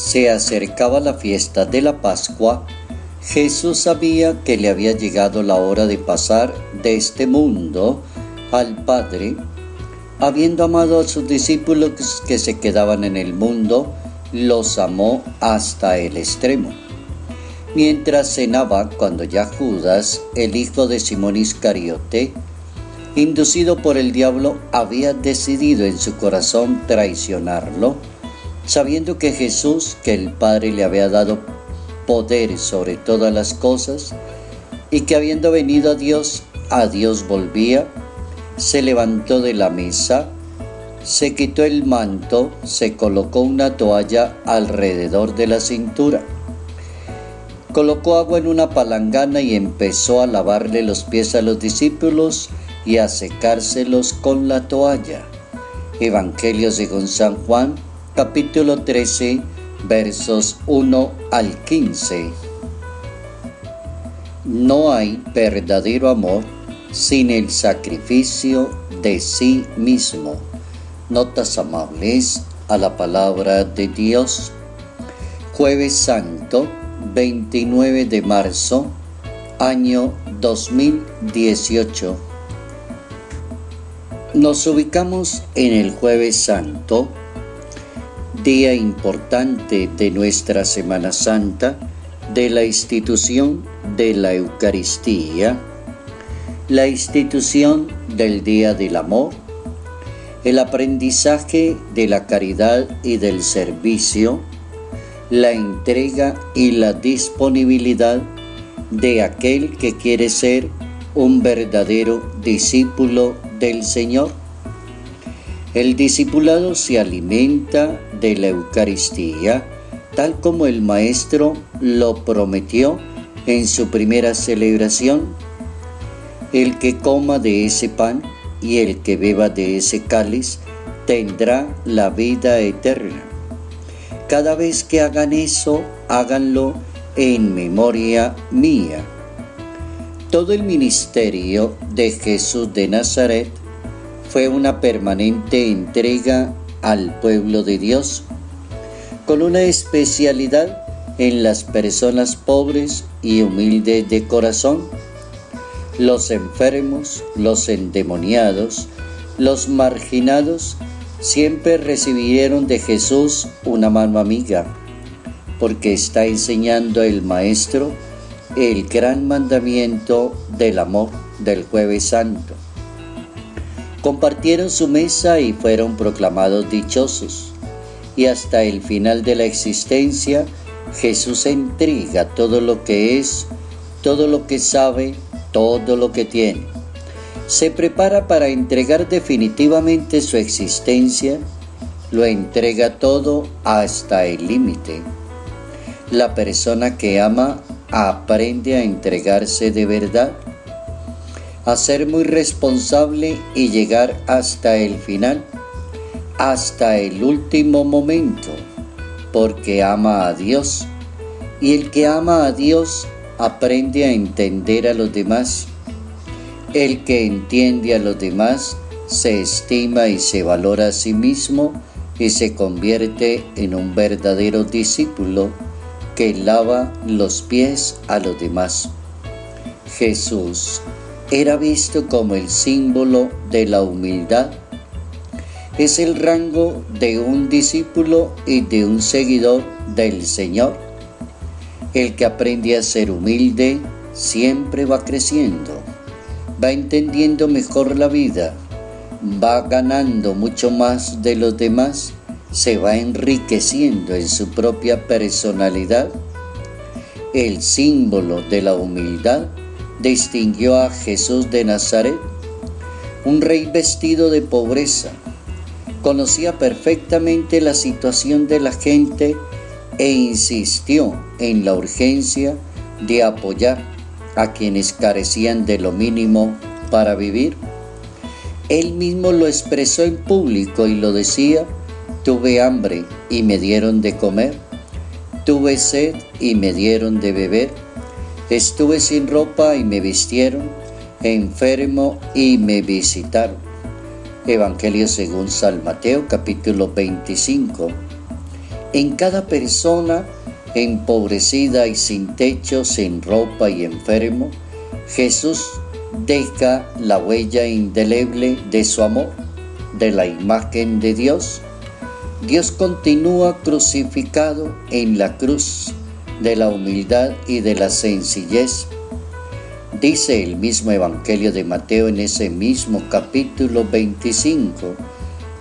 se acercaba la fiesta de la Pascua, Jesús sabía que le había llegado la hora de pasar de este mundo al Padre. Habiendo amado a sus discípulos que se quedaban en el mundo, los amó hasta el extremo. Mientras cenaba, cuando ya Judas, el hijo de Simón Iscariote, inducido por el diablo, había decidido en su corazón traicionarlo, sabiendo que Jesús, que el Padre le había dado poder sobre todas las cosas, y que habiendo venido a Dios volvía, se levantó de la mesa, se quitó el manto, se colocó una toalla alrededor de la cintura, colocó agua en una palangana y empezó a lavarle los pies a los discípulos y a secárselos con la toalla. Evangelio según San Juan, capítulo 13, versos 1 al 15. No hay verdadero amor sin el sacrificio de sí mismo. Notas amables a la palabra de Dios. Jueves Santo, 29 de marzo, año 2018. Nos ubicamos en el Jueves Santo, día importante de nuestra Semana Santa, de la institución de la Eucaristía, la institución del Día del Amor, el aprendizaje de la caridad y del servicio, la entrega y la disponibilidad de aquel que quiere ser un verdadero discípulo del Señor. El discipulado se alimenta de la Eucaristía, tal como el Maestro lo prometió en su primera celebración. El que coma de ese pan y el que beba de ese cáliz tendrá la vida eterna. Cada vez que hagan eso, háganlo en memoria mía. Todo el ministerio de Jesús de Nazaret fue una permanente entrega al pueblo de Dios, con una especialidad en las personas pobres y humildes de corazón, los enfermos, los endemoniados, los marginados, siempre recibieron de Jesús una mano amiga, porque está enseñando el Maestro el gran mandamiento del amor del Jueves Santo. Compartieron su mesa y fueron proclamados dichosos, y hasta el final de la existencia Jesús entrega todo lo que es, todo lo que sabe, todo lo que tiene. Se prepara para entregar definitivamente su existencia, lo entrega todo hasta el límite. La persona que ama aprende a entregarse de verdad, a ser muy responsable y llegar hasta el final, hasta el último momento, porque ama a Dios. Y el que ama a Dios aprende a entender a los demás. El que entiende a los demás se estima y se valora a sí mismo y se convierte en un verdadero discípulo que lava los pies a los demás. Jesús era visto como el símbolo de la humildad. Es el rango de un discípulo y de un seguidor del Señor. El que aprende a ser humilde siempre va creciendo, va entendiendo mejor la vida, va ganando mucho más de los demás, se va enriqueciendo en su propia personalidad. El símbolo de la humildad distinguió a Jesús de Nazaret, un rey vestido de pobreza. Conocía perfectamente la situación de la gente e insistió en la urgencia de apoyar a quienes carecían de lo mínimo para vivir. Él mismo lo expresó en público y lo decía: tuve hambre y me dieron de comer, tuve sed y me dieron de beber, estuve sin ropa y me vistieron, enfermo y me visitaron. Evangelio según San Mateo, capítulo 25. En cada persona empobrecida y sin techo, sin ropa y enfermo, Jesús deja la huella indeleble de su amor, de la imagen de Dios. Dios continúa crucificado en la cruz de la humildad y de la sencillez. Dice el mismo Evangelio de Mateo en ese mismo capítulo 25,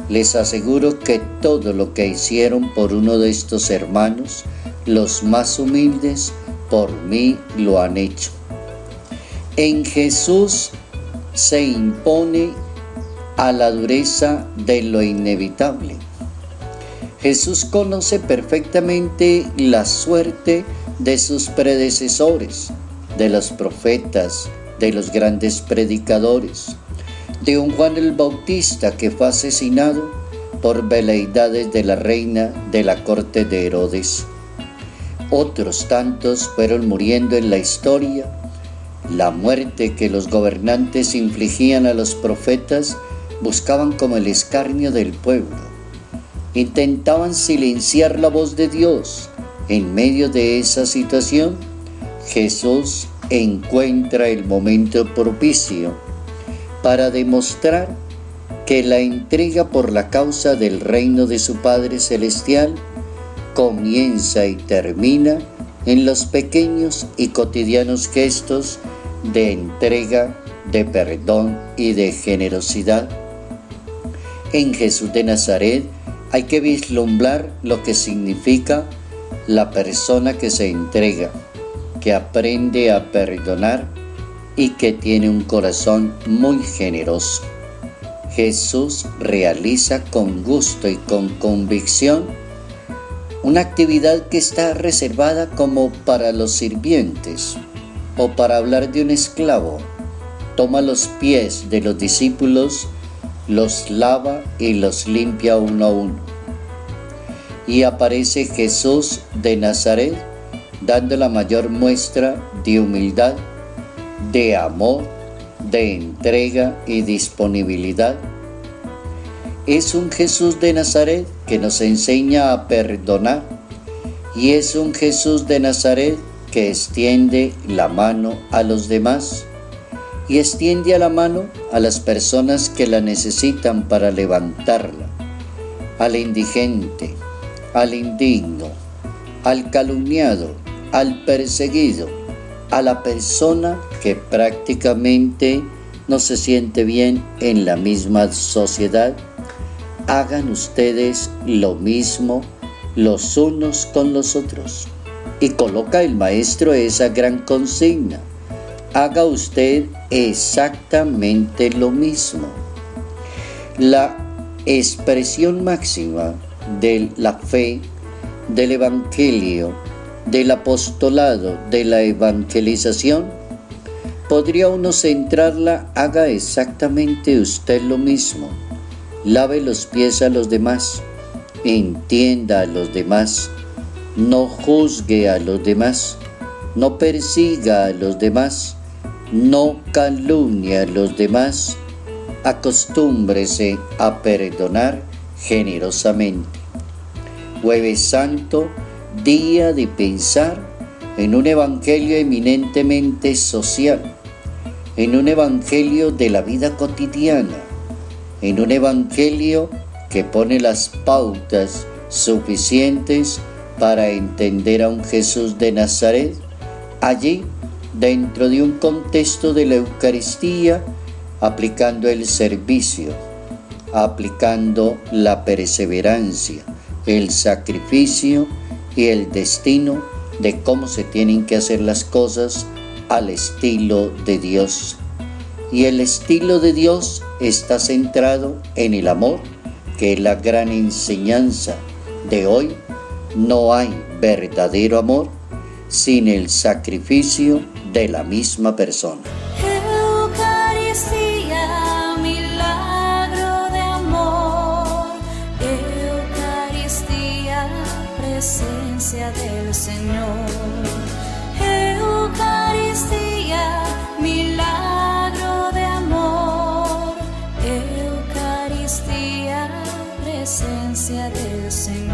les aseguro que todo lo que hicieron por uno de estos hermanos, los más humildes, por mí lo han hecho. En Jesús se impone a la dureza de lo inevitable. Jesús conoce perfectamente la suerte de sus predecesores, de los profetas, de los grandes predicadores, de un Juan el Bautista que fue asesinado por veleidades de la reina de la corte de Herodes. Otros tantos fueron muriendo en la historia. La muerte que los gobernantes infligían a los profetas buscaban como el escarnio del pueblo. Intentaban silenciar la voz de Dios. En medio de esa situación, Jesús encuentra el momento propicio para demostrar que la entrega por la causa del reino de su Padre Celestial comienza y termina en los pequeños y cotidianos gestos de entrega, de perdón y de generosidad. En Jesús de Nazaret hay que vislumbrar lo que significa la persona que se entrega, que aprende a perdonar y que tiene un corazón muy generoso. Jesús realiza con gusto y con convicción una actividad que está reservada como para los sirvientes o para hablar de un esclavo. Toma los pies de los discípulos, los lava y los limpia uno a uno. Y aparece Jesús de Nazaret dando la mayor muestra de humildad, de amor, de entrega y disponibilidad. Es un Jesús de Nazaret que nos enseña a perdonar y es un Jesús de Nazaret que extiende la mano a los demás y extiende a la mano a las personas que la necesitan para levantarla, al indigente, al indigno, al calumniado, al perseguido, a la persona que prácticamente no se siente bien en la misma sociedad. Hagan ustedes lo mismo los unos con los otros. Y coloca el maestro esa gran consigna: haga usted exactamente lo mismo. La expresión máxima de la fe, del evangelio, del apostolado, de la evangelización, podría uno centrarla: haga exactamente usted lo mismo. Lave los pies a los demás, entienda a los demás, no juzgue a los demás, no persiga a los demás, no calumnie a los demás, acostúmbrese a perdonar generosamente. Jueves Santo, día de pensar en un evangelio eminentemente social, en un evangelio de la vida cotidiana, en un evangelio que pone las pautas suficientes para entender a un Jesús de Nazaret, allí dentro de un contexto de la Eucaristía, aplicando el servicio, aplicando la perseverancia, el sacrificio y el destino de cómo se tienen que hacer las cosas al estilo de Dios. Y el estilo de Dios está centrado en el amor, que es la gran enseñanza de hoy. No hay verdadero amor sin el sacrificio de la misma persona. Eucaristía, milagro de amor. Eucaristía, presencia del Señor. Eucaristía, milagro de amor. Eucaristía, presencia del Señor.